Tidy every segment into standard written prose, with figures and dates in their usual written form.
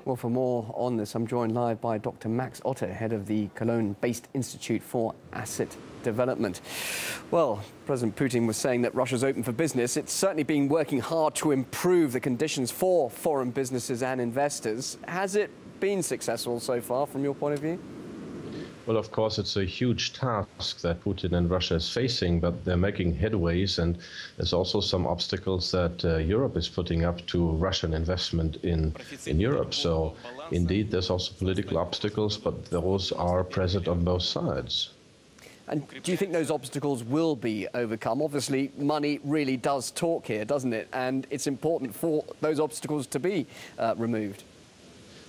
Well, for more on this, I'm joined live by Dr. Max Otte, head of the Cologne-based Institute for Asset Development. Well, President Putin was saying that Russia's open for business. It's certainly been working hard to improve the conditions for foreign businesses and investors. Has it been successful so far, from your point of view? Well, of course, it's a huge task that Putin and Russia is facing, but they're making headways, and there's also some obstacles that Europe is putting up to Russian investment in Europe. So, indeed, there's also political obstacles, but those are present on both sides. And do you think those obstacles will be overcome? Obviously, money really does talk here, doesn't it? And it's important for those obstacles to be removed.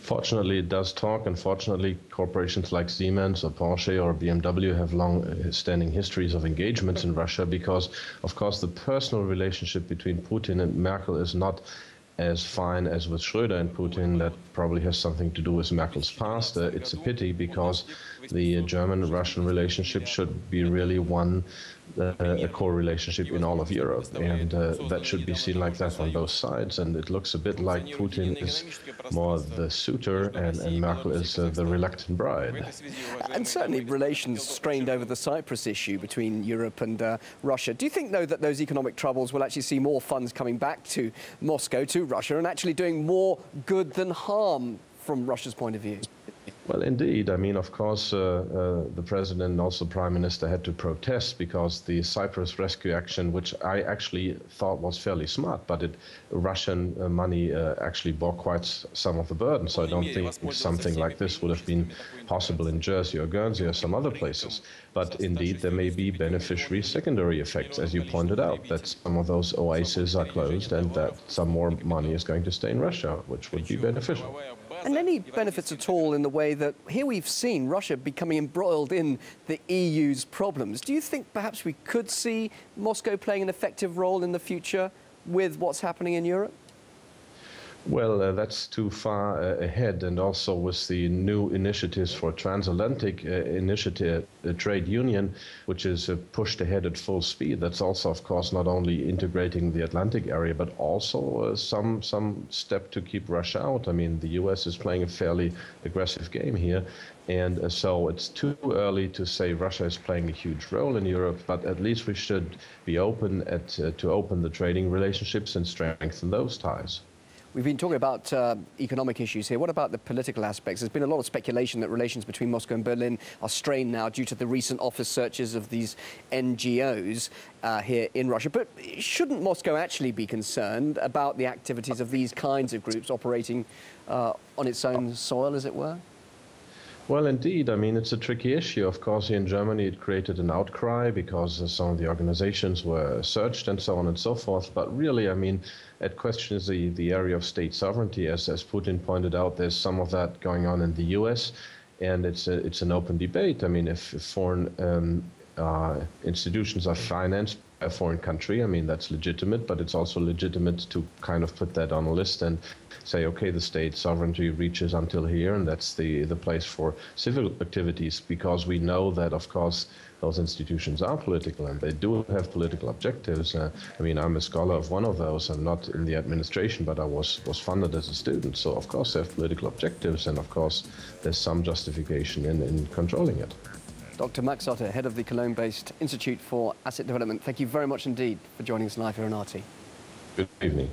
Fortunately, it does talk, and fortunately, corporations like Siemens or Porsche or BMW have long-standing histories of engagements in Russia because, of course, the personal relationship between Putin and Merkel is not as fine as with Schröder and Putin. That probably has something to do with Merkel's past. It's a pity because the German-Russian relationship should be really a core relationship in all of Europe, and that should be seen like that on both sides. And it looks a bit like Putin is more the suitor and Merkel is the reluctant bride. And certainly relations strained over the Cyprus issue between Europe and Russia. Do you think, though, that those economic troubles will actually see more funds coming back to Moscow, to Russia, and actually doing more good than harm from Russia's point of view? Well, indeed. I mean, of course, the president and also prime minister had to protest because the Cyprus rescue action, which I actually thought was fairly smart, but Russian money actually bore quite some of the burden. So I don't think something like this would have been possible in Jersey or Guernsey or some other places. But indeed, there may be beneficiary secondary effects, as you pointed out, that some of those oases are closed and that some more money is going to stay in Russia, which would be beneficial. And any benefits at all in the way that here we've seen Russia becoming embroiled in the EU's problems? Do you think perhaps we could see Moscow playing an effective role in the future with what's happening in Europe? Well, that's too far ahead, and also with the new initiatives for transatlantic trade union, which is pushed ahead at full speed. That's also, of course, not only integrating the Atlantic area, but also some step to keep Russia out. I mean, the US is playing a fairly aggressive game here, and so it's too early to say Russia is playing a huge role in Europe, but at least we should be open to open the trading relationships and strengthen those ties. We've been talking about economic issues here. What about the political aspects? There's been a lot of speculation that relations between Moscow and Berlin are strained now due to the recent office searches of these NGOs here in Russia. But shouldn't Moscow actually be concerned about the activities of these kinds of groups operating on its own soil, as it were? Well, indeed. I mean, it's a tricky issue. Of course, here in Germany, it created an outcry because some of the organizations were searched and so on and so forth. But really, I mean, at question is the area of state sovereignty. As Putin pointed out, there's some of that going on in the US, and it's an open debate. I mean, if foreign institutions are financed by a foreign country, I mean, that's legitimate, but it's also legitimate to kind of put that on a list and say, okay, the state sovereignty reaches until here, and that's the place for civil activities, because we know that, of course, those institutions are political and they do have political objectives. I mean, I'm a scholar of one of those. I'm not in the administration, but I was funded as a student. So, of course, they have political objectives, and, of course, there's some justification in controlling it. Dr. Max Otte, head of the Cologne-based Institute for Asset Development, thank you very much indeed for joining us live here on RT. Good evening.